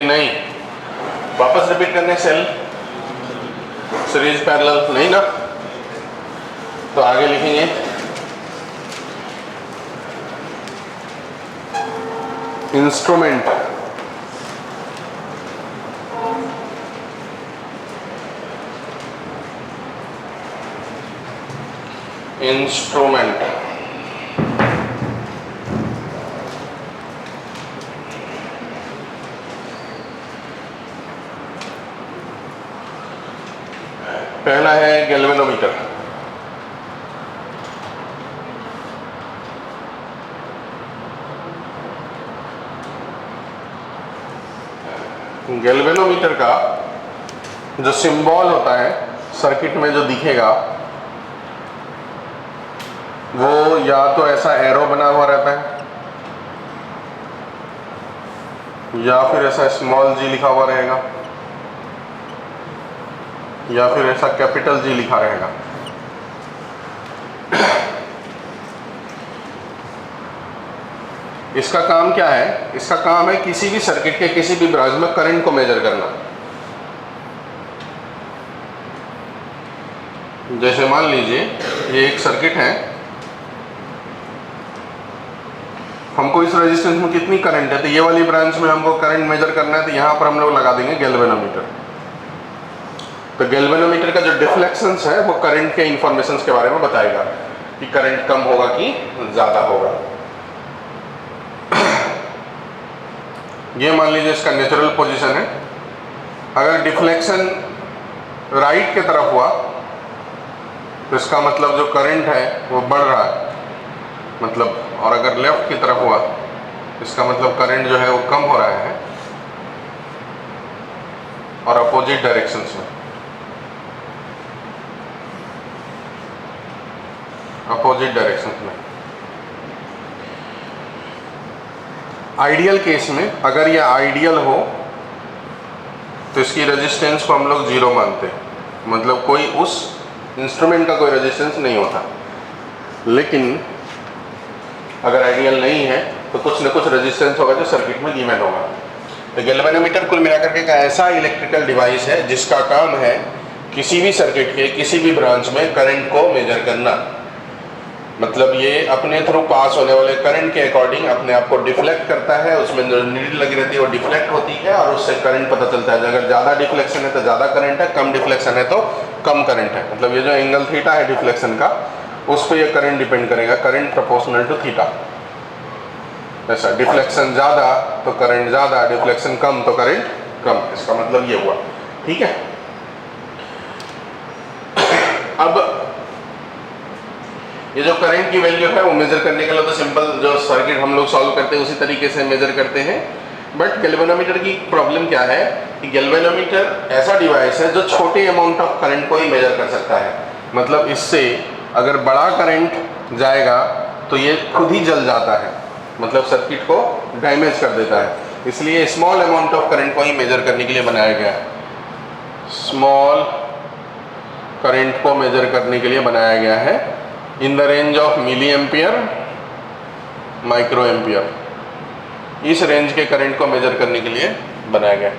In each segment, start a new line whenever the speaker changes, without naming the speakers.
नहीं, वापस रिपीट करने सेल सीरीज पैरेलल नहीं ना, तो आगे लिखेंगे इंस्ट्रूमेंट पहला है गैल्वेनोमीटर। गैल्वेनोमीटर का जो सिंबल होता है सर्किट में जो दिखेगा वो या तो ऐसा एरो बना हुआ रहता है या फिर ऐसा स्मॉल जी लिखा हुआ रहेगा या फिर ऐसा कैपिटल जी लिखा रहेगा। इसका काम क्या है? इसका काम है किसी भी सर्किट के किसी भी ब्रांच में करंट को मेजर करना। जैसे मान लीजिए ये एक सर्किट है, हमको इस रेजिस्टेंस में कितनी करंट है, तो ये वाली ब्रांच में हमको करंट मेजर करना है, तो यहाँ पर हम लोग लगा देंगे गैल्वेनोमीटर। तो गैल्वेनोमीटर का जो डिफ्लेक्शंस है वो करंट के इंफॉर्मेशंस के बारे में बताएगा कि करंट कम होगा कि ज़्यादा होगा। ये मान लीजिए इसका नेचुरल पोजीशन है। अगर डिफ्लेक्शन राइट की तरफ हुआ तो इसका मतलब जो करंट है वो बढ़ रहा है मतलब, और अगर लेफ्ट की तरफ हुआ इसका मतलब करंट जो है वो कम हो रहा है, और अपोजिट डायरेक्शंस में आइडियल केस में अगर ये आइडियल हो तो इसकी रेजिस्टेंस को हम लोग जीरो मानते हैं, मतलब कोई उस इंस्ट्रूमेंट का कोई रेजिस्टेंस नहीं होता। लेकिन अगर आइडियल नहीं है तो कुछ न कुछ रेजिस्टेंस होगा जो सर्किट में गिवन होगा। तो गैल्वेनोमीटर कुल मिलाकर के एक ऐसा इलेक्ट्रिकल डिवाइस है जिसका काम है किसी भी सर्किट के किसी भी ब्रांच में करंट को मेजर करना। मतलब ये अपने थ्रू पास होने वाले करंट के अकॉर्डिंग अपने आप को डिफ्लेक्ट करता है, उसमें जो नीडल लगी रहती है वो डिफ्लेक्ट होती है और उससे करंट पता चलता है। अगर ज़्यादा डिफ्लेक्शन है तो ज़्यादा करंट है, कम डिफ्लेक्शन है तो कम करंट है। मतलब ये जो एंगल थीटा है डिफ्लेक्शन का, उस पर ये करंट डिपेंड करेगा, करंट प्रोपोर्शनल टू थीटा। ऐसा डिफ्लेक्शन ज़्यादा तो करंट ज़्यादा, डिफ्लेक्शन कम तो करंट कम। इसका मतलब ये हुआ, ठीक है। अब ये जो करंट की वैल्यू है वो मेजर करने के लिए तो सिंपल जो सर्किट हम लोग सॉल्व करते हैं उसी तरीके से मेजर करते हैं। बट गैल्वेनोमीटर की प्रॉब्लम क्या है कि गैल्वेनोमीटर ऐसा डिवाइस है जो छोटे अमाउंट ऑफ करंट को ही मेजर कर सकता है। मतलब इससे अगर बड़ा करंट जाएगा तो ये खुद ही जल जाता है, मतलब सर्किट को डैमेज कर देता है। इसलिए स्मॉल अमाउंट ऑफ करंट को ही मेजर करने के लिए बनाया गया है। स्मॉल करंट को मेजर करने के लिए बनाया गया है in the range of milli ampere, micro ampere. इस रेंज के करंट को मेजर करने के लिए बनाया गया।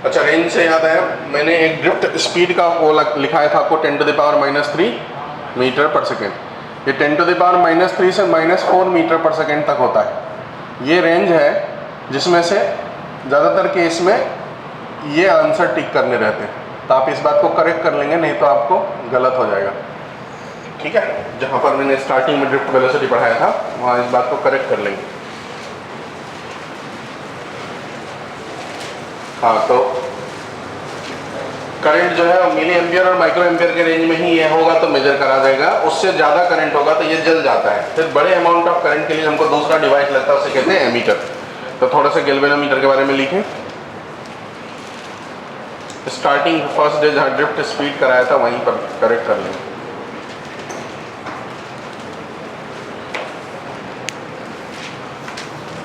अच्छा, रेंज से याद आया, मैंने एक ड्रिफ्ट स्पीड का वो लिखाया था आपको 10⁻³ मीटर पर सेकेंड। ये 10⁻³ से -4 मीटर पर सेकेंड तक होता है। ये रेंज है जिसमें से ज़्यादातर केस में ये आंसर टिक करने रहते हैं, तो आप इस बात को करेक्ट कर लेंगे, नहीं तो आपको गलत हो जाएगा, ठीक है। जहाँ पर मैंने स्टार्टिंग में ड्रिफ्ट वेलोसिटी पढ़ाया था वहाँ इस बात को करेक्ट कर लेंगे। हाँ, तो करंट जो है वो मिली एम्पियर और माइक्रो एम्पियर के रेंज में ही ये होगा तो मेजर करा जाएगा। उससे ज़्यादा करंट होगा तो ये जल जाता है। फिर बड़े अमाउंट ऑफ करंट के लिए हमको दूसरा डिवाइस लगता है, उसे कहते हैं एमीटर। तो थोड़ा सा गैल्वेनोमीटर के बारे में लिखें। स्टार्टिंग फर्स्ट डे जहाँ ड्रिफ्ट स्पीड कराया था वहीं पर करेक्ट कर लेंगे।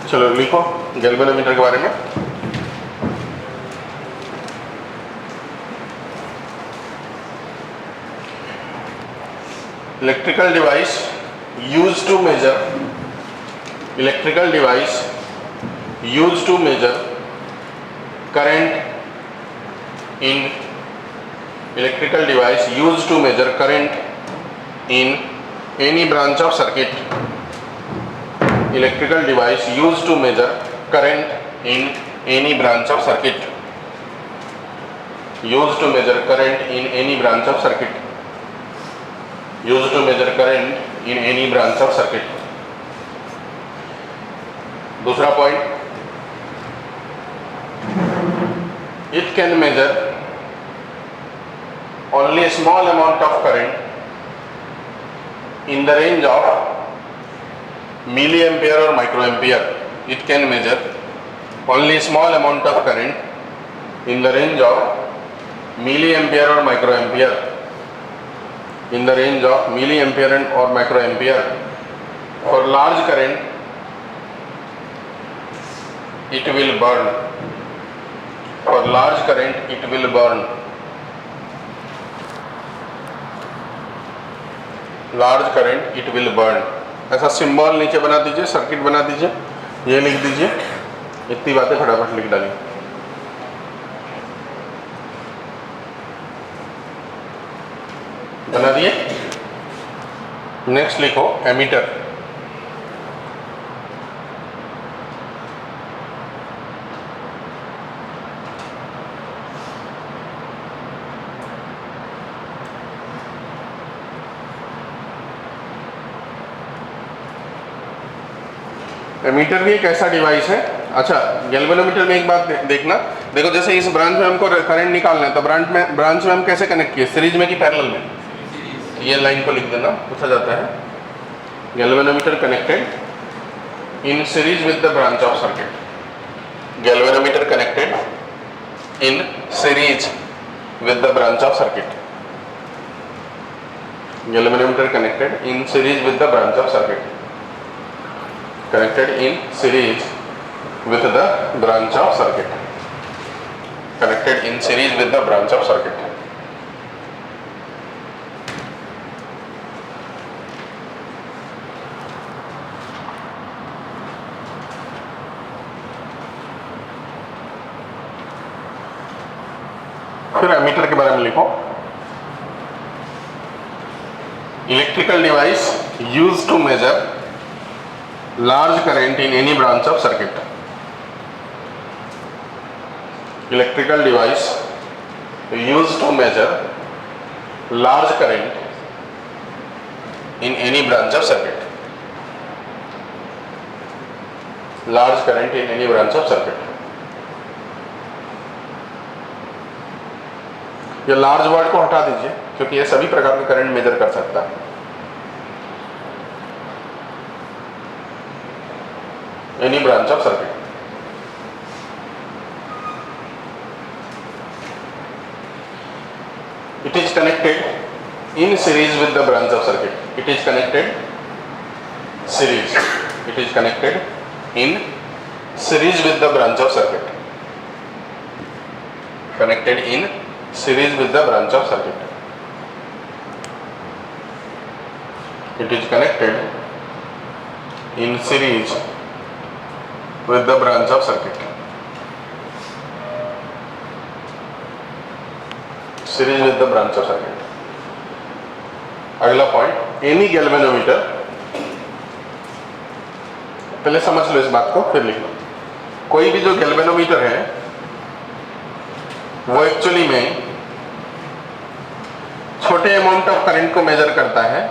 चलो लिखो गैल्वेनोमीटर के बारे में। Electrical device used to measure current in electrical device used to measure current in any branch of circuit. Electrical device used to measure current in any branch of circuit. Used to measure current in any branch of circuit. Used to measure current in any branch of circuit. दूसरा point, it can measure only a small amount of current in the range of milliampere or microampere. It can measure only a small amount of current in the range of milliampere or microampere. In the range of milliampere or microampere. For large current, it will burn. For large current, it will burn. Large current, it will burn. ऐसा symbol नीचे बना दीजिए, circuit बना दीजिए, ये लिख दीजिए, इतनी बातें फटाफट लिख डालिए। बना दिए। नेक्स्ट लिखो एमीटर। एमीटर भी एक ऐसा डिवाइस है। अच्छा, गैल्वेनोमीटर में एक बात देखना, देखो जैसे इस ब्रांच में हमको करंट निकालना है तो ब्रांच में हम कैसे कनेक्ट किए, सीरीज में कि पैरेलल में? ये लाइन को लिख देना, पूछा जाता है। Galvanometer connected in series with the branch of circuit. Galvanometer connected in series with the branch of circuit. Galvanometer connected in series with the branch of circuit. Connected in series with the branch of circuit. Connected in series with the branch of circuit. फिर ammeter के बारे में लिखो। Electrical device used to measure large current in any branch of circuit. Electrical device used to measure large current in any branch of circuit. Large current in any branch of circuit. ये large word को हटा दीजिए क्योंकि ये सभी प्रकार के current measure कर सकता है। Any branch of circuit. It is connected in series with the branch of circuit. It is connected series. It is connected in series with the branch of circuit. Connected in series with the branch of circuit. It is connected in series with the branch of circuit. Series with the branch of circuit. अगला point, any galvanometer. पहले समझ लो इस बात को फिर लिख लो। कोई भी जो गैल्वेनोमीटर है वो एक्चुअली में छोटे अमाउंट ऑफ करंट को मेजर करता है।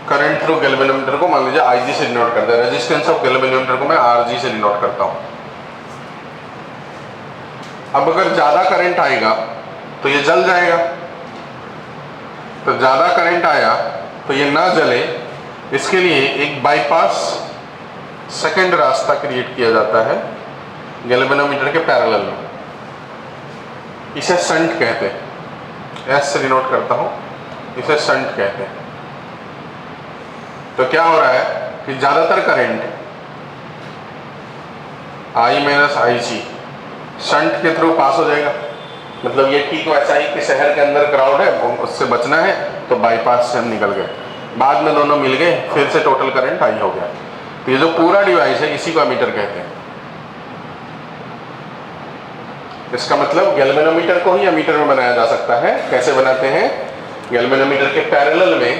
करंट थ्रू गैल्वेनोमीटर को मान लीजिए IG से डिनोट करता है। रेजिस्टेंस ऑफ गैल्वेनोमीटर को मैं RG से डिनोट करता हूं। अब अगर ज्यादा करंट आएगा तो ये जल जाएगा, तो ज्यादा करंट आया तो ये ना जले, इसके लिए एक बाईपास सेकंड रास्ता क्रिएट किया जाता है गैल्वेनोमीटर के पैरेलल में। इसे शंट कहते हैं। S से डिनोट करता हूं, इसे शंट कहते हैं। तो क्या हो रहा है कि ज्यादातर current I minus IC shunt के थ्रू पास हो जाएगा। मतलब ये ठीक वैसा ही कि शहर के अंदर क्राउड है, उससे बचना है तो बाईपास से हम निकल गए, बाद में दोनों मिल गए, फिर से टोटल करंट I हो गया। तो ये जो पूरा डिवाइस है इसी को एमीटर कहते हैं। इसका मतलब गैल्वेनोमीटर को ही एमीटर में बनाया जा सकता है। कैसे बनाते हैं? गैल्वेनोमीटर के पैरेलल में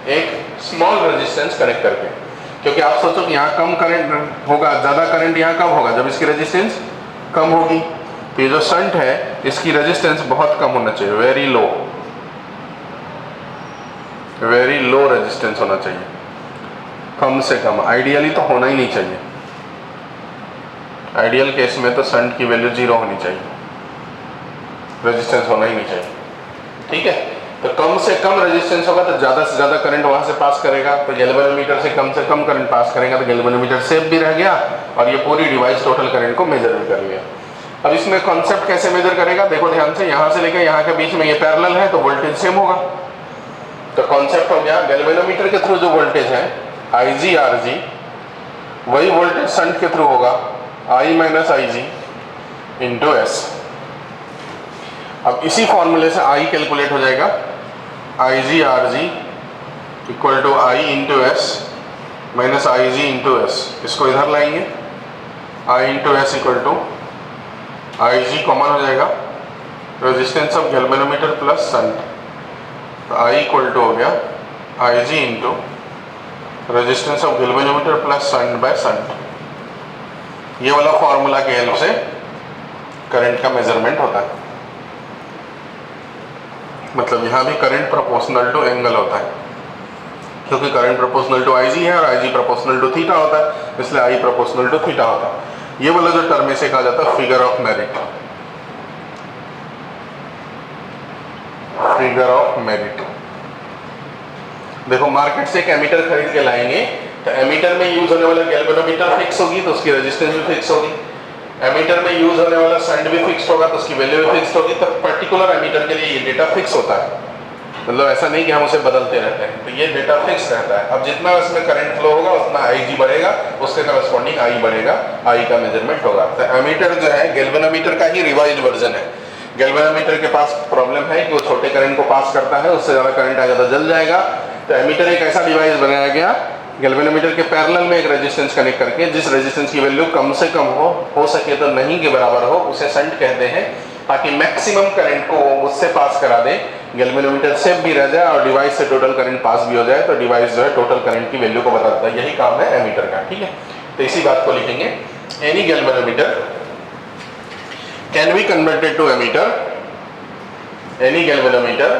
एक स्मॉल रेजिस्टेंस कनेक्ट करके, क्योंकि आप सोचो कि यहाँ कम करंट होगा, ज़्यादा करंट यहाँ कब होगा? जब इसकी रेजिस्टेंस कम होगी। तो ये जो शंट है इसकी रेजिस्टेंस बहुत कम होना चाहिए, वेरी लो रेजिस्टेंस होना चाहिए, कम से कम। आइडियली तो होना ही नहीं चाहिए, आइडियल केस में तो शंट की वैल्यू 0 होनी चाहिए, रेजिस्टेंस होना ही नहीं चाहिए। ठीक है, तो कम से कम रेजिस्टेंस होगा तो ज़्यादा से ज़्यादा करंट वहाँ से पास करेगा। तो गैल्वेनोमीटर से कम करंट पास करेगा तो गैल्वेनोमीटर सेफ भी रह गया और ये पूरी डिवाइस टोटल करंट को मेजर भी कर लिया। अब इसमें कॉन्सेप्ट कैसे मेजर करेगा? देखो ध्यान से, यहाँ से लेकर यहाँ के बीच में ये पैरेलल है तो वोल्टेज सेम होगा। तो कॉन्सेप्ट हो गया, गैल्वेनोमीटर के थ्रू जो वोल्टेज है IG वही वोल्टेज शंट के थ्रू होगा I minus IG into S. अब इसी फॉर्मूले से I कैलकुलेट हो जाएगा, IG equal to I into S minus IG into S. इसको इधर लाएंगे, I into S equal to IG common हो जाएगा, resistance of galvanometer plus shunt. तो I इक्वल टू हो गया IG into resistance of galvanometer plus shunt by shunt. ये वाला फॉर्मूला के हेल्प से करंट का मेजरमेंट होता है। मतलब यहाँ भी करंट प्रोपोर्शनल टू एंगल होता है, क्योंकि करंट प्रोपोर्शनल टू IG है और IG प्रोपोर्शनल टू थीटा होता है, इसलिए I प्रोपोर्शनल टू थीटा होता है। ये वाला जो टर्म इसे कहा जाता है figure of merit. Figure of merit. देखो, मार्केट से एक एमीटर खरीद के लाएंगे तो एमीटर में यूज होने वाला गैल्वेनोमीटर फिक्स होगी तो उसकी रेजिस्टेंस भी फिक्स होगी, एमीटर में यूज होने वाला शंट भी फिक्स होगा तो उसकी वैल्यू भी फिक्स होगी। तो पर्टिकुलर एमीटर के लिए ये डेटा फिक्स होता है, मतलब ऐसा नहीं कि हम उसे बदलते रहते हैं। तो ये डेटा फिक्स रहता है। अब जितना इसमें करंट फ्लो होगा उतना IG बढ़ेगा, उसके करस्पॉन्डिंग I बढ़ेगा, I का मेजरमेंट होगा। तो एमीटर जो है गैल्वेनोमीटर का ही रिवाइज्ड वर्जन है। गैल्वेनोमीटर के पास प्रॉब्लम है कि वो छोटे करंट को पास करता है, उससे ज़्यादा करंट आ जाता जल जाएगा। तो एमीटर एक ऐसा डिवाइस बनाया गया गैल्वेनोमीटर के पैरेलल में एक रेजिस्टेंस कनेक्ट करके, जिस रेजिस्टेंस की वैल्यू कम से कम हो सके तो नहीं के बराबर हो, उसे शंट कहते हैं, ताकि मैक्सिमम करंट को उससे पास करा दे, गैल्वेनोमीटर सेफ भी रह जाए और डिवाइस से टोटल करंट पास भी हो जाए। तो डिवाइस जो है टोटल करंट की वैल्यू को बताता है। यही काम है एमीटर का। ठीक है, तो इसी बात को लिखेंगे, any galvanometer can be converted to ammeter, any galvanometer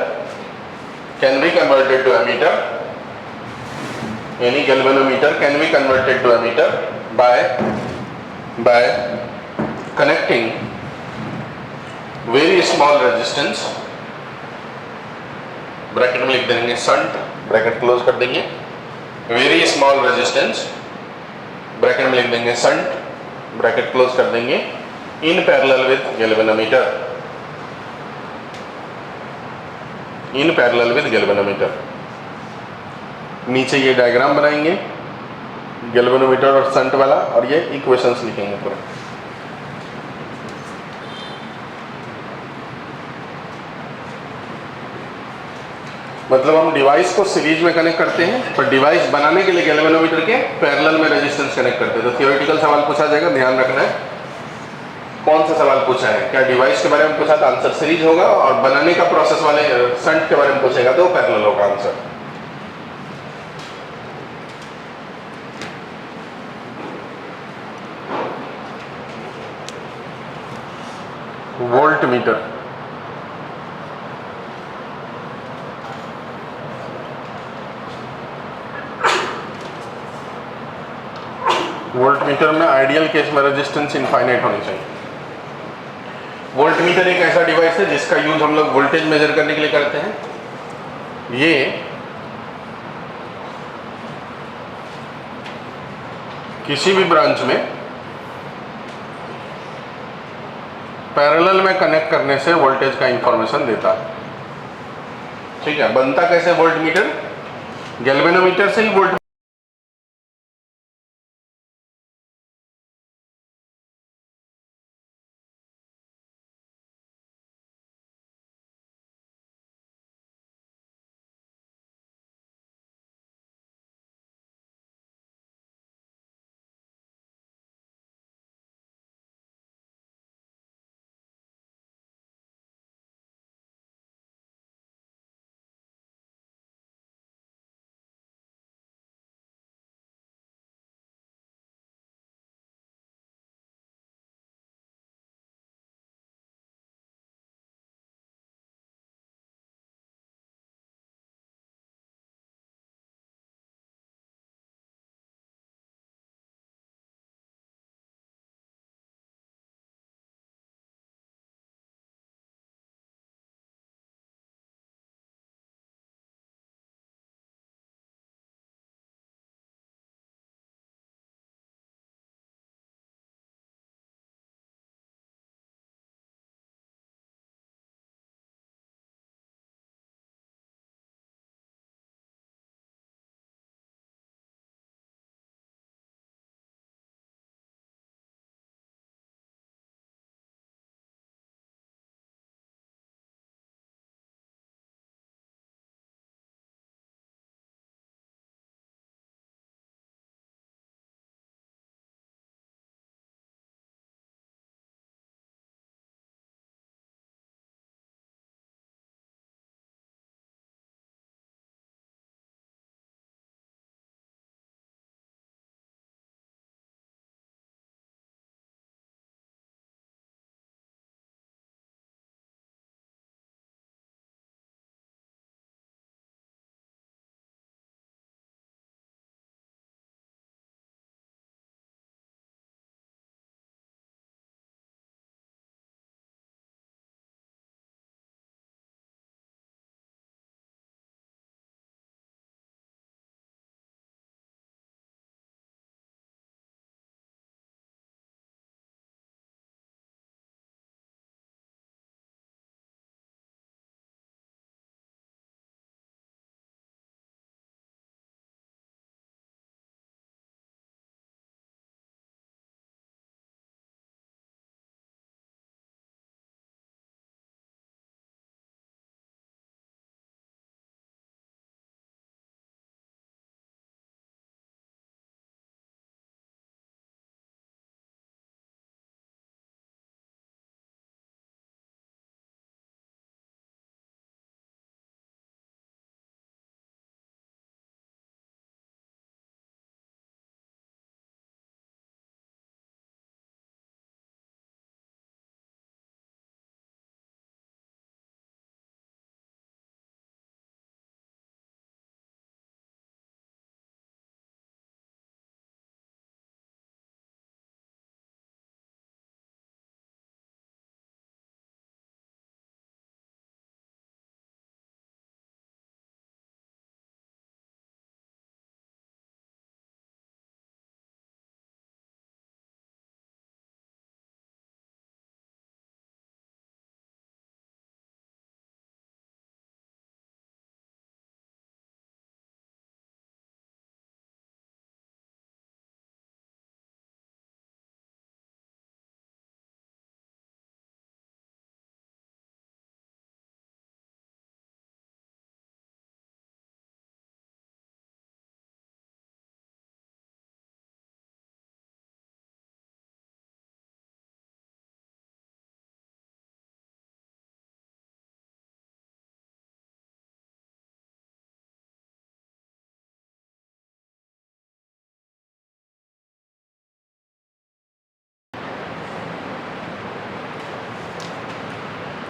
can be converted to ammeter, any galvanometer can be converted to ammeter by connecting very small resistance, bracket में लिख देंगे शंट, ब्रैकेट क्लोज कर देंगे, वेरी स्मॉल रेजिस्टेंस, ब्रैकेट में लिख देंगे shunt, bracket close कर देंगे, in parallel with galvanometer, in parallel with galvanometer. नीचे ये डायग्राम बनाएंगे गैल्वेनोमीटर और शंट वाला, और ये इक्वेशंस लिखेंगे पूरे। मतलब हम डिवाइस को सीरीज में कनेक्ट करते हैं, पर डिवाइस बनाने के लिए गैल्वेनोमीटर के पैरेलल में रेजिस्टेंस कनेक्ट करते हैं। तो थियोरेटिकल सवाल पूछा जाएगा, ध्यान रखना है। कौन सा सवाल पूछा है? क्या डिवाइस के बारे में पूछा तो आंसर सीरीज होगा, और बनाने का प्रोसेस वाले शंट के बारे में पूछेगा तो पैरेलल होगा answer. Volt meter, volt meter में आइडियल केस में रेजिस्टेंस इनफाइनाइट होनी चाहिए। वोल्ट मीटर एक ऐसा डिवाइस है जिसका यूज हम लोग वोल्टेज मेजर करने के लिए करते हैं। ये किसी भी ब्रांच में पैरेलल में कनेक्ट करने से वोल्टेज का इंफॉर्मेशन देता है। ठीक है, बनता कैसे वोल्ट मीटर? गैल्वेनोमीटर से ही वोल्ट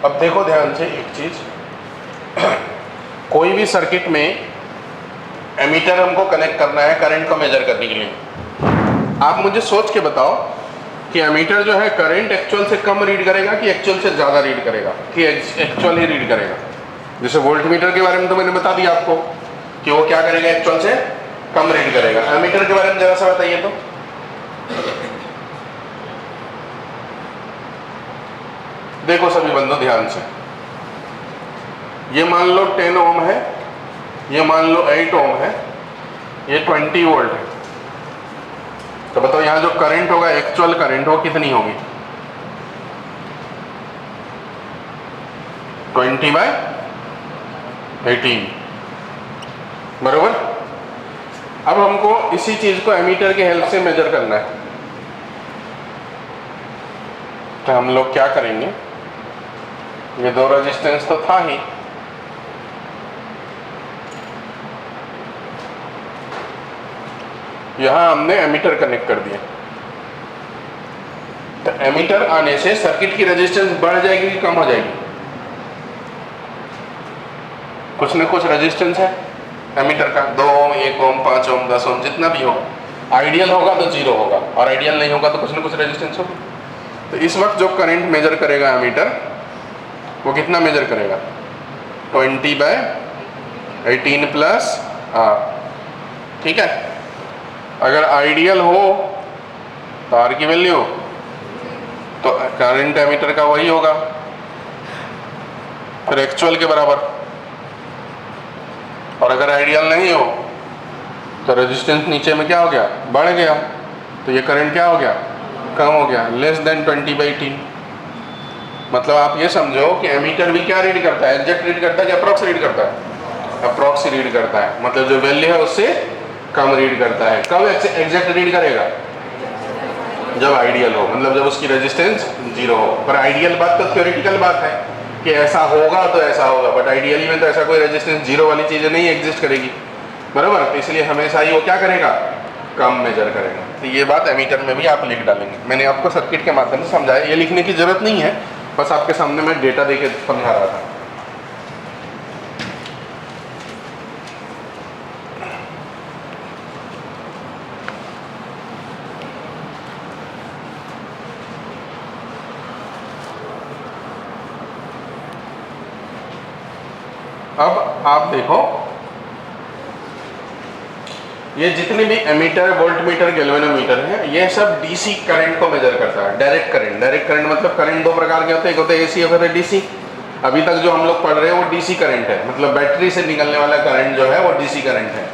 अब देखो ध्यान से एक चीज, कोई भी सर्किट में एमीटर हमको कनेक्ट करना है करंट को मेजर करने के लिए। आप मुझे सोच के बताओ कि एमीटर जो है करंट एक्चुअल से कम रीड करेगा कि एक्चुअल से ज़्यादा रीड करेगा कि एक्चुअल ही रीड करेगा। जैसे वोल्टमीटर के बारे में तो मैंने बता दिया आपको कि वो क्या करेगा, एक्चुअल से कम रीड करेगा। एमीटर के बारे में जरा सा बताइए तो। देखो सभी बंदों ध्यान से, ये मान लो 10 ओम है, ये मान लो 8 ओम है, ये 20 वोल्ट है। तो बताओ यहाँ जो करंट होगा, एक्चुअल करंट हो कितनी होगी? 20/18, बरोबर। अब हमको इसी चीज को एमीटर के हेल्प से मेजर करना है। तो हम लोग क्या करेंगे, ये दो रेजिस्टेंस तो था ही, यहां हमने एमीटर कनेक्ट कर दिया। तो एमीटर आने से सर्किट की रेजिस्टेंस बढ़ जाएगी कि कम हो जाएगी? कुछ न कुछ रेजिस्टेंस है एमीटर का, 2 ओम, 1 ओम, 5 ओम, 10 ओम, जितना भी होगा। आइडियल होगा तो 0 होगा और आइडियल नहीं होगा तो कुछ न कुछ रेजिस्टेंस होगा। तो इस वक्त जो करंट मेजर करेगा एमीटर, वो कितना मेजर करेगा? 20/18 प्लस R, ठीक है। अगर आइडियल हो तो R की वैल्यू, तो करंट एमीटर का वही होगा, फिर एक्चुअल के बराबर। और अगर आइडियल नहीं हो तो रेजिस्टेंस नीचे में क्या हो गया, बढ़ गया, तो ये करंट क्या हो गया, कम हो गया, लेस देन 20/18। मतलब आप ये समझो कि एमीटर भी क्या रीड करता है, एग्जैक्ट रीड करता है कि अप्रॉक्स रीड करता है? अप्रॉक्स रीड करता है, मतलब जो वैल्यू है उससे कम रीड करता है। कब एग्जैक्ट रीड करेगा? जब आइडियल हो, मतलब जब उसकी रेजिस्टेंस 0 हो। पर आइडियल बात तो थ्योरेटिकल बात है कि ऐसा होगा तो ऐसा होगा, बट आइडियली में तो ऐसा कोई रेजिस्टेंस 0 वाली चीज़ें नहीं एग्जिस्ट करेगी, बराबर। तो इसलिए हमेशा ही वो क्या करेगा, कम मेजर करेगा। तो ये बात एमीटर में भी आप लिख डालेंगे। मैंने आपको सर्किट के माध्यम से समझाया, ये लिखने की जरूरत नहीं है, बस आपके सामने मैं डेटा देके समझा रहा था। अब आप देखो, ये जितने भी एमीटर, वोल्टमीटर, गैल्वेनोमीटर हैं, ये सब डीसी करंट को मेजर करता है। डायरेक्ट करंट, डायरेक्ट करंट मतलब करंट दो प्रकार के होते हैं, एक होते हैं एसी, एक होते हैं डीसी। अभी तक जो हम लोग पढ़ रहे हैं वो डीसी करंट है, मतलब बैटरी से निकलने वाला करंट जो है वो डीसी करंट है।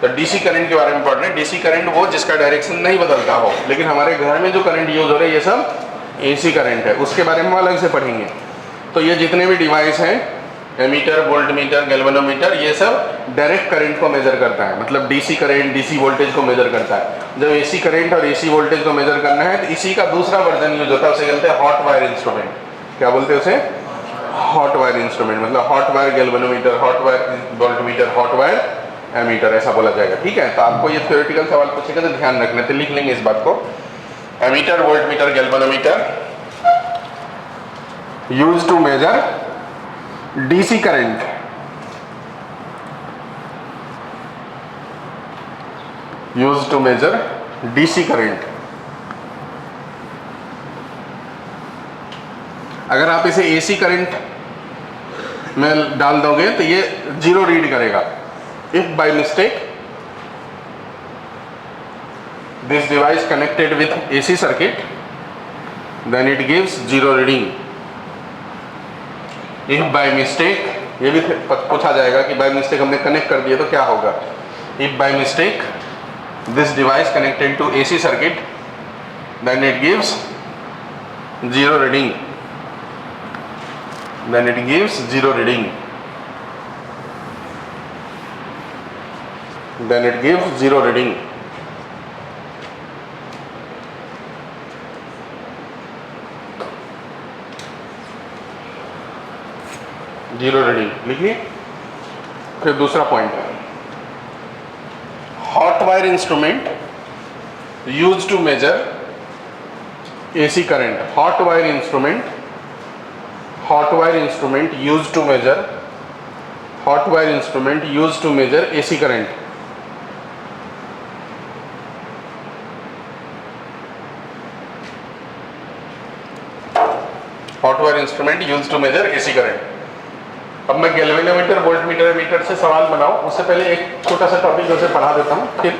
तो डीसी करंट के बारे में पढ़ रहे हैं। डीसी करंट वो जिसका डायरेक्शन नहीं बदलता हो, लेकिन हमारे घर में जो करंट यूज हो रहा है ये सब एसी करंट है, उसके बारे में हम अलग से पढ़ेंगे। तो ये जितने भी डिवाइस हैं, एमीटर, वोल्टमीटर, गैल्वेनोमीटर, ये सब डायरेक्ट करंट को मेजर करता है, मतलब डीसी करंट, डीसी वोल्टेज को मेजर करता है। जब एसी करंट और एसी वोल्टेज को मेजर करना है तो इसी का दूसरा वर्जन यूज होता है, उसे कहते हैं हॉट वायर इंस्ट्रूमेंट। क्या बोलते हैं उसे? हॉट वायर इंस्ट्रूमेंट, मतलब hot wire galvanometer, hot wire voltmeter, hot wire ammeter, ऐसा बोला जाएगा, ठीक है। तो आपको ये थ्योरेटिकल सवाल पूछेगा तो ध्यान रखना, तो लिख लेंगे इस बात को। Ammeter, voltmeter, galvanometer use to measure DC current, use to measure DC current. अगर आप इसे एसी करंट में डाल दोगे तो ये 0 रीड करेगा। If by mistake this device connected with AC circuit, then it gives 0 reading. If by mistake, ये भी पूछा जाएगा कि बाय मिस्टेक हमने कनेक्ट कर दिया तो क्या होगा। If by mistake this device connected to AC circuit, then it gives 0 reading, then it gives 0 reading, then it gives 0 reading। Zero reading लिखिए। फिर दूसरा पॉइंट है hot wire instrument use to measure AC current. Hot wire instrument, hot wire instrument used to measure AC current. Hot wire instrument used to measure AC current. अब मैं galvanometer, voltmeter, metre से सवाल बनाऊं उससे पहले एक छोटा सा टॉपिक जैसे पढ़ा देता हूं, फिर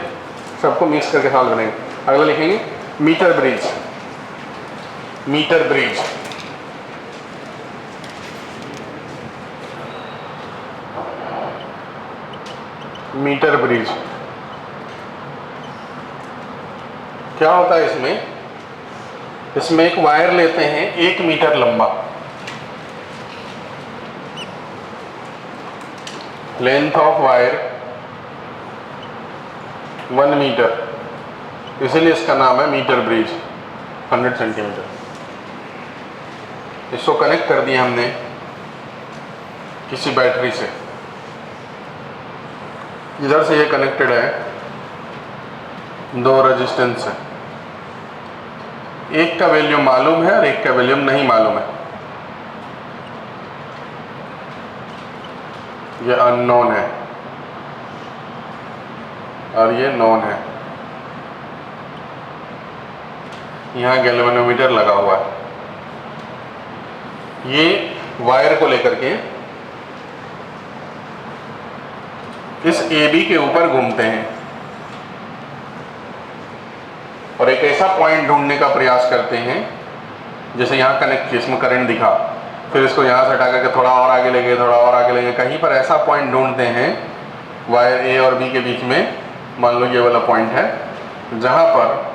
सबको मिक्स करके सवाल बनेंगे। अगला लिखेंगे meter bridge. Meter bridge meter bridge क्या होता है इसमें? इसमें एक वायर लेते हैं 1 मीटर लंबा, लेंथ ऑफ वायर 1 मीटर, इसलिए इसका नाम है मीटर ब्रिज। 100 सेंटीमीटर। इसको कनेक्ट कर दिया हमने किसी बैटरी से, इधर से ये कनेक्टेड है 2 रेजिस्टेंस से, एक का वैल्यू मालूम है और एक का वैल्यू नहीं मालूम है। ये अननोन है और ये नोन है। यहाँ गैल्वेनोमीटर लगा हुआ है। ये वायर को लेकर के इस AB के ऊपर घूमते हैं और एक ऐसा पॉइंट ढूंढने का प्रयास करते हैं, जैसे यहाँ कनेक्ट इसमें करंट दिखा, फिर इसको यहाँ से हटा करके थोड़ा और आगे ले गए, थोड़ा और आगे ले गए, कहीं पर ऐसा पॉइंट ढूंढते हैं वायर A और B के बीच में, मान लो ये वाला पॉइंट है, जहाँ पर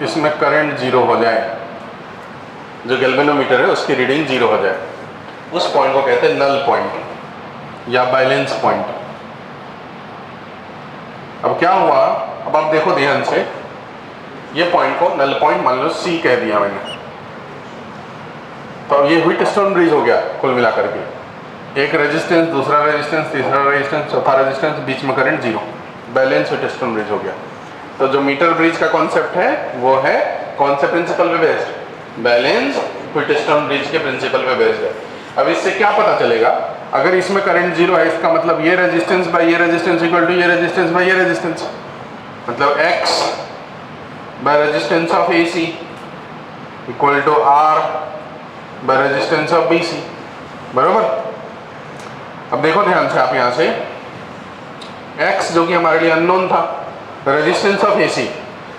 इसमें करंट 0 हो जाए, जो गैल्वेनोमीटर है उसकी रीडिंग 0 हो जाए। उस पॉइंट को कहते हैं नल पॉइंट या बैलेंस पॉइंट। अब क्या हुआ, अब आप देखो ध्यान से, ये पॉइंट को नल पॉइंट मान लो C कह दिया मैंने, तो ये व्हीटस्टोन ब्रिज हो गया कुल मिलाकर के। एक रेजिस्टेंस, दूसरा रेजिस्टेंस, तीसरा रेजिस्टेंस, चौथा रेजिस्टेंस, बीच में करंट 0, बैलेंस व्हीटस्टोन ब्रिज हो गया। तो जो मीटर ब्रिज का कॉन्सेप्ट है वो है कौन से प्रिंसिपल पे बेस्ड? बैलेंस व्हीटस्टोन ब्रिज के प्रिंसिपल पे बेस्ड है। अब इससे क्या पता चलेगा, अगर इसमें करंट 0 है, इसका मतलब ये रेजिस्टेंस बाय ये रेजिस्टेंस इक्वल टू ये रेजिस्टेंस बाय ये रेजिस्टेंस, मतलब X by resistance of AC equal to R by resistance of BC, बरोबर। अब देखो ध्यान से, आप यहाँ से X जो कि हमारे लिए अननोन था, रेजिस्टेंस ऑफ AC,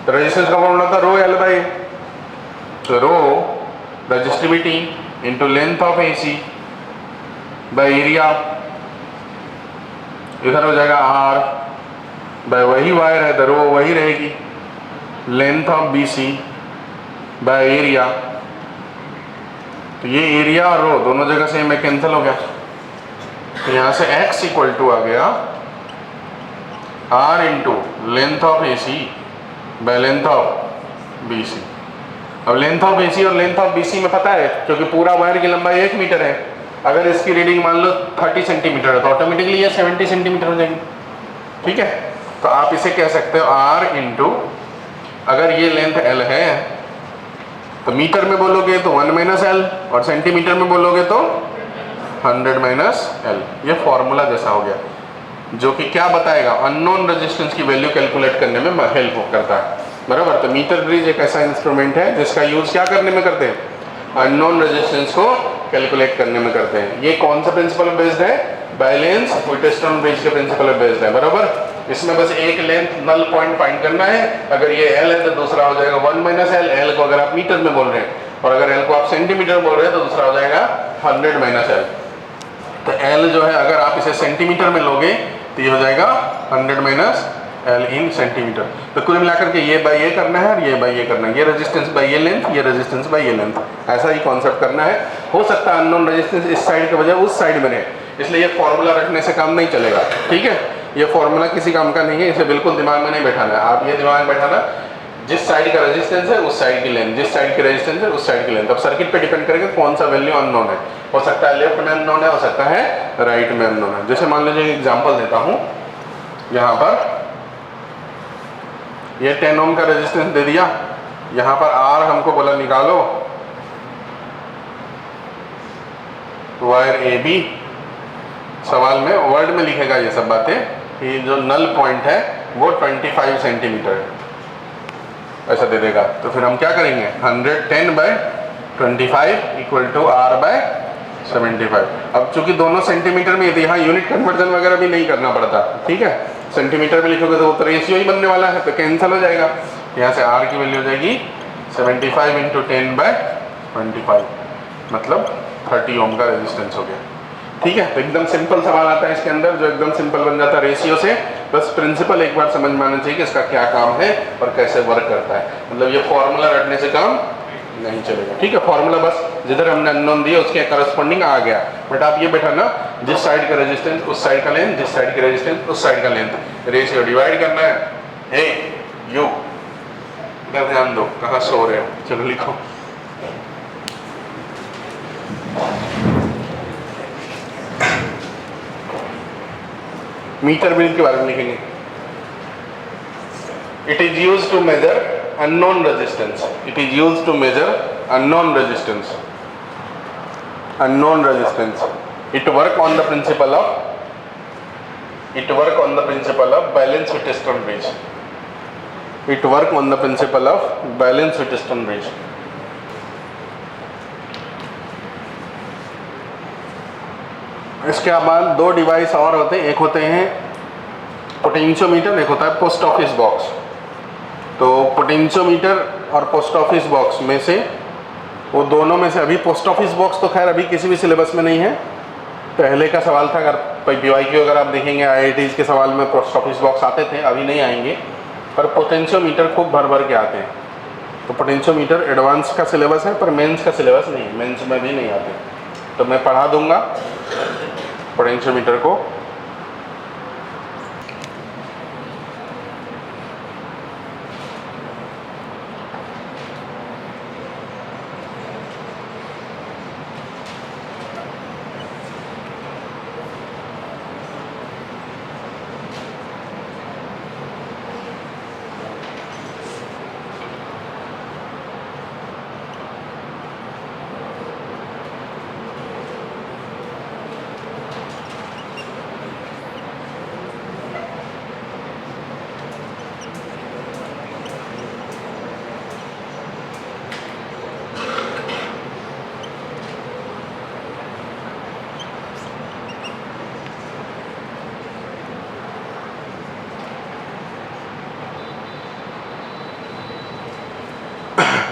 तो रेजिस्टेंस का फॉर्मूला था रो L बाय A, तो rho resistivity into length of AC by area, इधर हो जाएगा R बाय वही वायर है तो रो वही रहेगी, length of BC by area, तो ये एरिया और रो दोनों जगह से में कैंसिल हो गया, तो यहाँ से X इक्वल टू आ गया R into length of AC by length of BC। अब लेंथ ऑफ AC और लेंथ ऑफ BC में पता है, क्योंकि पूरा वायर की लंबाई 1 मीटर है, अगर इसकी रीडिंग मान लो 30 सेंटीमीटर है तो ऑटोमेटिकली ये 70 सेंटीमीटर हो जाएगी, ठीक है। तो आप इसे कह सकते हो R इंटू, अगर ये लेंथ L है तो मीटर में बोलोगे तो 1 माइनस L, और सेंटीमीटर में बोलोगे तो 100 माइनस L। ये फॉर्मूला जैसा हो गया, जो कि क्या बताएगा, अननोन रेजिस्टेंस की वैल्यू कैलकुलेट करने में हेल्प करता है, बराबर। तो मीटर ब्रिज एक ऐसा इंस्ट्रूमेंट है जिसका यूज क्या करने में करते हैं, अननोन रेजिस्टेंस को कैलकुलेट करने में करते हैं। ये कौन सा प्रिंसिपल बेस्ड है? बैलेंस व्हीटस्टोन ब्रिज के प्रिंसिपल बेस्ड है, बराबर। इसमें बस एक लेंथ नल पॉइंट फाइंड करना है, अगर ये L है तो दूसरा हो जाएगा 1 माइनस L, L को अगर आप मीटर में बोल रहे हैं, और अगर L को आप सेंटीमीटर बोल रहे हैं तो दूसरा हो जाएगा 100 माइनस L। तो L जो है अगर आप इसे सेंटीमीटर में लोगे तो ये हो जाएगा 100 माइनस L इन सेंटीमीटर। तो कुल मिलाकर के ये बाय ये करना है और ये बाय ये करना है, ये रेजिस्टेंस बाय ये लेंथ, ये रेजिस्टेंस बाय ये लेंथ, ऐसा ही कॉन्सेप्ट करना है। हो सकता है अननोन रेजिस्टेंस इस साइड के बजाय उस साइड में रहे, इसलिए ये फॉर्मूला रखने से काम नहीं चलेगा, ठीक है। ये फॉर्मूला किसी काम का नहीं है, इसे बिल्कुल दिमाग में नहीं बैठाना है। आप ये दिमाग में बैठाना, जिस साइड का रेजिस्टेंस है उस साइड की लेंथ, जिस साइड की रेजिस्टेंस है उस साइड की लेंथ। अब सर्किट पे डिपेंड करेगा कौन सा वैल्यू अननोन है, हो सकता है लेफ्ट में अननोन है, हो सकता है राइट में अननोन है। जैसे मान लीजिए एग्जांपल देता हूँ, यहाँ पर ये 10 ओम का रेजिस्टेंस दे दिया, यहाँ पर R हमको बोला निकालो, वायर ए बी, सवाल में वर्ड में लिखेगा ये सब बातें कि जो नल पॉइंट है वो 25 सेंटीमीटर है, ऐसा दे देगा। तो फिर हम क्या करेंगे, 110/25 इक्वल टू R/75। अब चूंकि दोनों सेंटीमीटर में, यहाँ यूनिट कन्वर्जन वगैरह भी नहीं करना पड़ता, ठीक है, सेंटीमीटर में लिखोगे तो वो तो रेशियो ही बनने वाला है, तो कैंसिल हो जाएगा। यहाँ से R की वैल्यू हो जाएगी 75 × 10/25, मतलब 30 ओम का रेजिस्टेंस हो गया। ठीक है, तो एकदम सिंपल सवाल आता है इसके अंदर, जो एकदम सिंपल बन जाता है रेशियो से। बस प्रिंसिपल एक बार समझ में आना चाहिए कि इसका क्या काम है और कैसे वर्क करता है। मतलब ये फॉर्मूला रटने से काम नहीं चलेगा, ठीक है। फॉर्मूला बस जिधर हमने अननोन दिया उसके करस्पॉन्डिंग आ गया, बट आप ये बैठाना जिस साइड का रेजिस्टेंस उस साइड का लेंथ, जिस साइड की रेजिस्टेंस उस साइड का लेंथ, रेशियो डिवाइड करना है। हे यू इधर ध्यान दो, कहाँ सो रहे हो, चलो लिखो। मीटर बिल के बारे में लिखेंगे। It is used to measure unknown resistance, it is used to measure unknown resistance, unknown resistance. It work on the principle of balance Wheatstone bridge, it work on the principle of balance Wheatstone bridge. इसके बाद दो device और होते हैं, एक होते हैं potentiometer, एक होता है पोस्ट ऑफिस बॉक्स। तो पोटेंशियोमीटर और पोस्ट ऑफिस बॉक्स में से, वो दोनों में से, अभी पोस्ट ऑफिस बॉक्स तो खैर अभी किसी भी सिलेबस में नहीं है, पहले का सवाल था। अगर PYQ अगर आप देखेंगे IITs के सवाल में पोस्ट ऑफिस बॉक्स आते थे, अभी नहीं आएंगे, पर पोटेंशियोमीटर खूब भर भर के आते हैं। तो पोटेंशियोमीटर एडवांस का सिलेबस है, पर मेंस का सिलेबस नहीं है, मेंस में भी नहीं आते। तो मैं पढ़ा दूंगा पोटेंशियोमीटर को।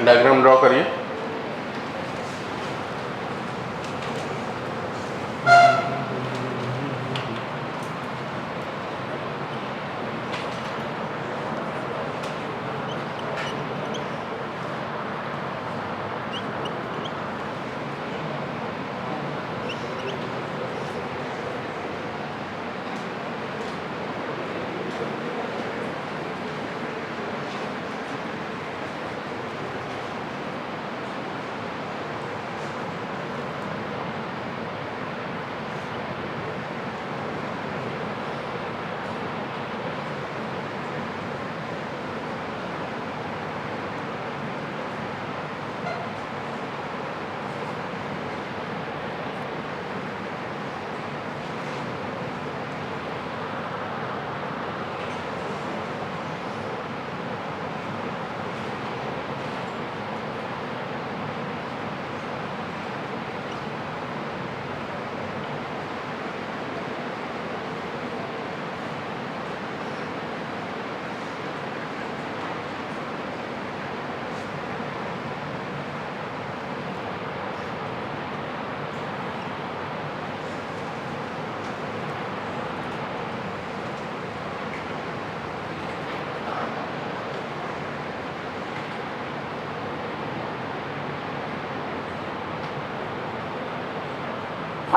डायग्राम ड्रॉ करिए।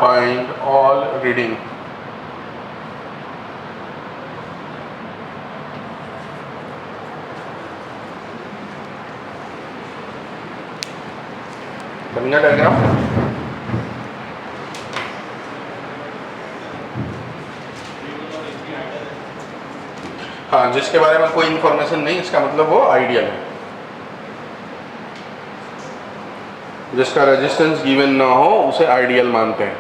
Find all reading. बन गया डायग्राम। हाँ, जिसके बारे में कोई इंफॉर्मेशन नहीं, इसका मतलब वो आइडियल है। जिसका रेजिस्टेंस गिवन ना हो उसे आइडियल मानते हैं।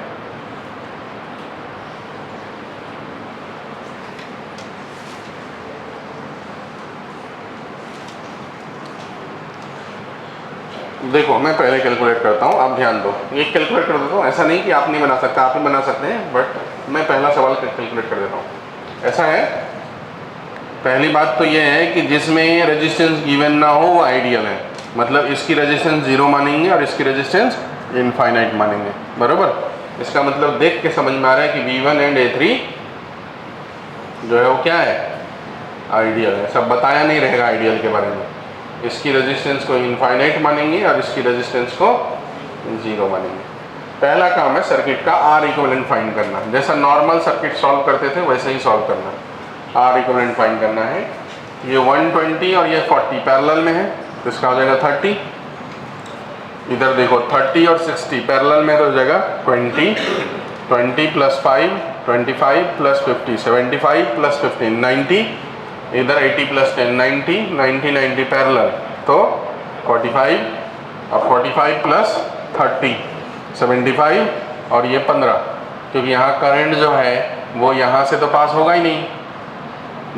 देखो मैं पहले कैलकुलेट करता हूँ, आप ध्यान दो। ये कैलकुलेट कर देता हूँ, ऐसा नहीं कि आप नहीं बना सकता, आप ही बना सकते हैं, बट मैं पहला सवाल कैलकुलेट कर देता हूँ। ऐसा है, पहली बात तो ये है कि जिसमें रेजिस्टेंस गिवन ना हो वो आइडियल है, मतलब इसकी रेजिस्टेंस 0 मानेंगे और इसकी रेजिस्टेंस इनफाइनाइट मानेंगे, बराबर। इसका मतलब देख के समझ में आ रहा है कि V1 एंड A3 जो है वो क्या है, आइडियल है। सब बताया नहीं रहेगा आइडियल के बारे में। इसकी रेजिस्टेंस को इनफाइनाइट मानेंगे और इसकी रेजिस्टेंस को 0 मानेंगे। पहला काम है सर्किट का R इक्विवेलेंट फाइंड करना। जैसा नॉर्मल सर्किट सॉल्व करते थे वैसे ही सॉल्व करना। R इक्विवेलेंट फाइंड करना है। ये 120 और ये 40 पैरेलल में है, तो इसका हो जाएगा 30। इधर देखो 30 और 60 पैरेलल में, तो हो जाएगा 20 प्लस 5 25 प्लस 50 75 प्लस 15 90। इधर 80 प्लस 10 90 पैरेलल, तो 45। अब 45 प्लस 30 75 और ये 15, क्योंकि यहाँ करंट जो है वो यहाँ से तो पास होगा ही नहीं,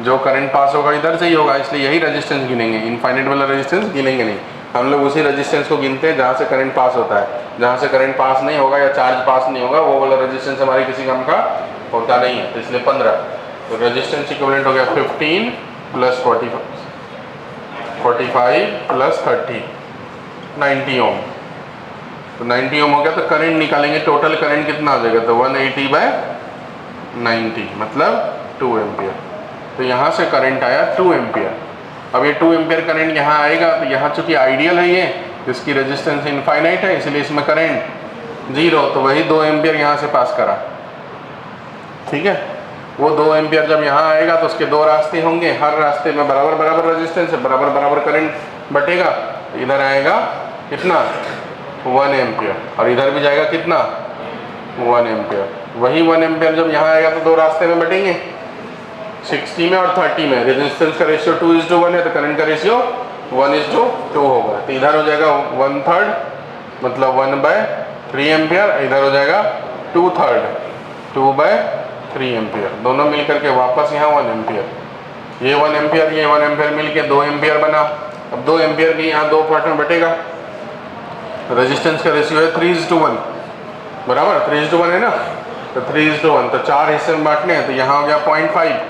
जो करंट पास होगा इधर से ही होगा, इसलिए यही रेजिस्टेंस गिनेंगे। इनफाइनाइट वाला रेजिस्टेंस गिनेंगे नहीं, हम लोग उसी रेजिस्टेंस को गिनते हैं जहाँ से करंट पास होता है। जहाँ से करंट पास नहीं होगा या चार्ज पास नहीं होगा वो वाला रेजिस्टेंस हमारे किसी काम का होता नहीं है, तो इसलिए 15। तो रेजिस्टेंस इक्विवेलेंट हो गया 15 प्लस 45 प्लस 30 90 ओम। तो 90 ओम हो गया, तो करंट निकालेंगे, टोटल करंट कितना हो जाएगा, तो 180/90 मतलब 2 एम्पियर। तो यहाँ से करंट आया 2 एम्पियर। अब ये 2 एम्पियर करंट यहाँ आएगा, तो यहाँ चूंकि आइडियल है ये, इसकी रेजिस्टेंस इनफाइनाइट है, इसलिए इसमें करंट 0, तो वही 2 एम्पियर यहाँ से पास करा। ठीक है, वो 2 एम्पियर जब यहाँ आएगा तो उसके 2 रास्ते होंगे, हर रास्ते में बराबर बराबर रेजिस्टेंस है, बराबर बराबर करंट बटेगा। इधर आएगा कितना, 1 एम्पियर, और इधर भी जाएगा कितना, 1 एम्पियर। वही 1 एम्पियर जब यहाँ आएगा तो 2 रास्ते में बटेंगे, 60 में और 30 में। रेजिस्टेंस का रेशियो 2:1 है, तो करंट का रेशियो 1:2 होगा। तो इधर हो जाएगा 1/3 मतलब 1/3 एम्पियर, इधर हो जाएगा 2/3 2/3 एम्पियर। दोनों मिलकर के वापस यहाँ 1 एम्पियर। ये 1 एम्पियर ये 1 एम्पियर मिलके 2 एम्पियर बना। अब 2 एम्पियर की यहाँ 2 पार्ट में बटेगा। रेजिस्टेंस का रेशियो है 3:1, बराबर 3:1 है ना, तो 3:1, तो 4 हिस्से में बांटने हैं, तो यहाँ हो गया 0.5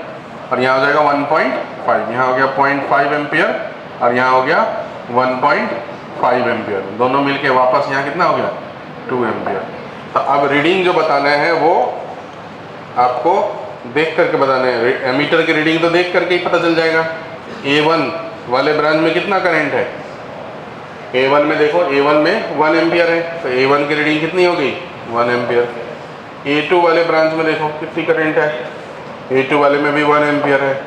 और यहाँ हो जाएगा 1.5। यहाँ हो गया 0.5 एम्पियर और यहाँ हो गया 1.5 एम्पियर। दोनों मिलके वापस यहाँ कितना हो गया, 2 एम्पियर। तो अब रीडिंग जो बताना है वो आपको देख करके बताना है। एमीटर की रीडिंग तो देख करके ही पता चल जाएगा। A1 वाले ब्रांच में कितना करंट है, A1 में देखो, A1 में 1 एम्पियर है, तो A1 की रीडिंग कितनी होगी, 1 एम्पियर। A2 वाले ब्रांच में देखो कितनी करंट है, A2 वाले में भी 1 एम्पियर है।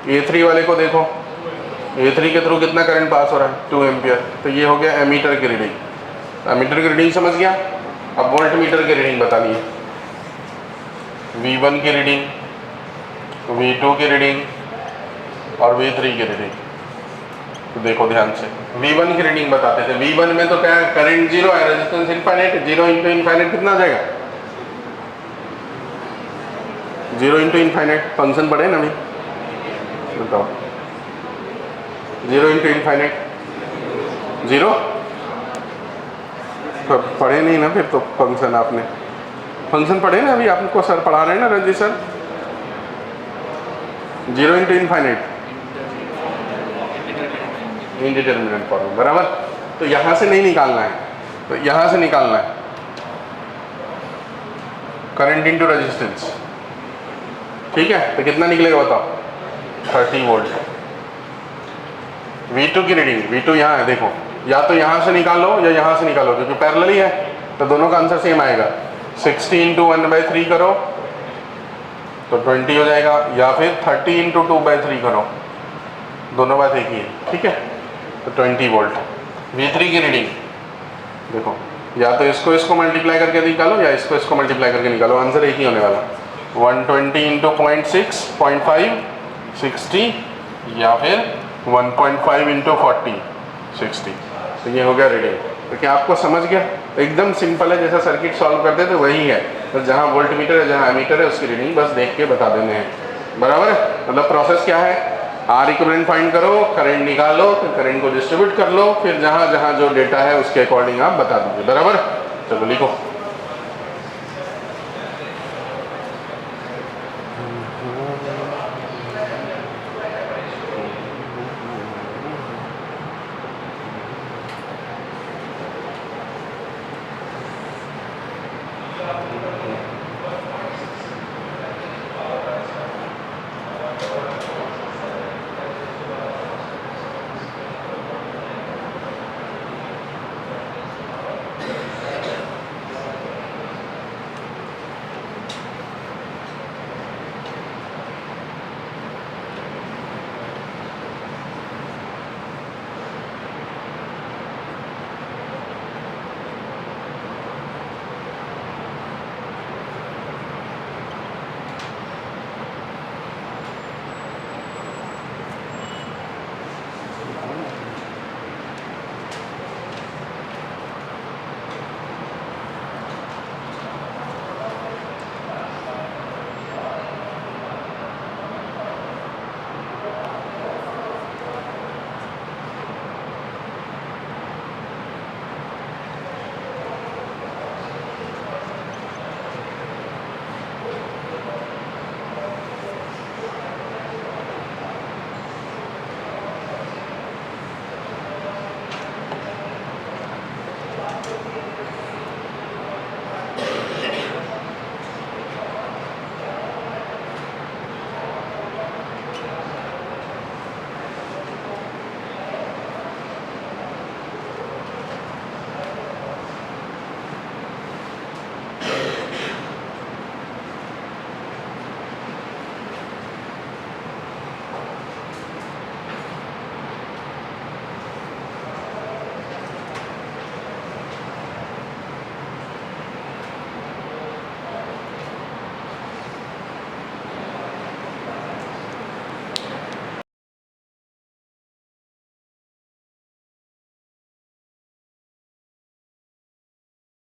A3 वाले को देखो, A3 के थ्रू कितना करंट पास हो रहा है, 2 एम्पियर। तो ये हो गया एमीटर की रीडिंग। एमीटर की रीडिंग समझ गया। अब वोल्ट मीटर की रीडिंग बतानी है। V1 की रीडिंग, V2 की रीडिंग और V3 की रीडिंग। तो देखो ध्यान से, V1 की रीडिंग बताते थे। V1 में तो क्या है, करंट 0 है, रेजिस्टेंस इनफाइनाइट, 0 इंटू इनफाइनाइट कितना आ जाएगा, 0 इंटू इनफाइनाइट। फंक्शन पढ़े ना अभी, बताओ 0 इंटू इनफाइनाइट 0, पढ़े नहीं ना फिर तो फंक्शन। आपने फंक्शन पढ़े ना अभी, आपको सर पढ़ा रहे हैं ना Ranjit sir. 0 into infinite indeterminate form, बराबर। तो यहाँ से नहीं निकालना है, तो यहाँ से निकालना है करंट इंटू रेजिस्टेंस। ठीक है, तो कितना निकलेगा बताओ, 30 वोल्ट। V2 की रीडिंग, V2 यहाँ है देखो, या तो यहाँ से निकालो या यहाँ से निकालो, क्योंकि पैरेलल ही है, तो दोनों का आंसर सेम आएगा। 60 इंटू 1/3 करो तो 20 हो जाएगा, या फिर 30 इंटू 2/3 करो, दोनों बात एक ही है। ठीक है, तो 20 वोल्ट। V3 की रीडिंग देखो, या तो इसको मल्टीप्लाई करके निकालो या इसको मल्टीप्लाई करके निकालो, आंसर एक ही होने वाला। 120 इंटू 0.5 60, या फिर 1.5 इंटू 40 60। तो ये हो गया रीडिंग। तो क्या आपको समझ गया? एकदम सिंपल है, जैसा सर्किट सॉल्व करते थे वही है, तो जहाँ वोल्ट मीटर है जहाँ एमीटर है उसकी रीडिंग बस देख के बता देने हैं। बराबर है? मतलब प्रोसेस क्या है, आर इक्विवेलेंट फाइंड करो, करंट निकालो, फिर करंट को डिस्ट्रीब्यूट कर लो, फिर जहाँ जहाँ जो डेटा है उसके अकॉर्डिंग आप बता दीजिए। बराबर? चलो लिखो।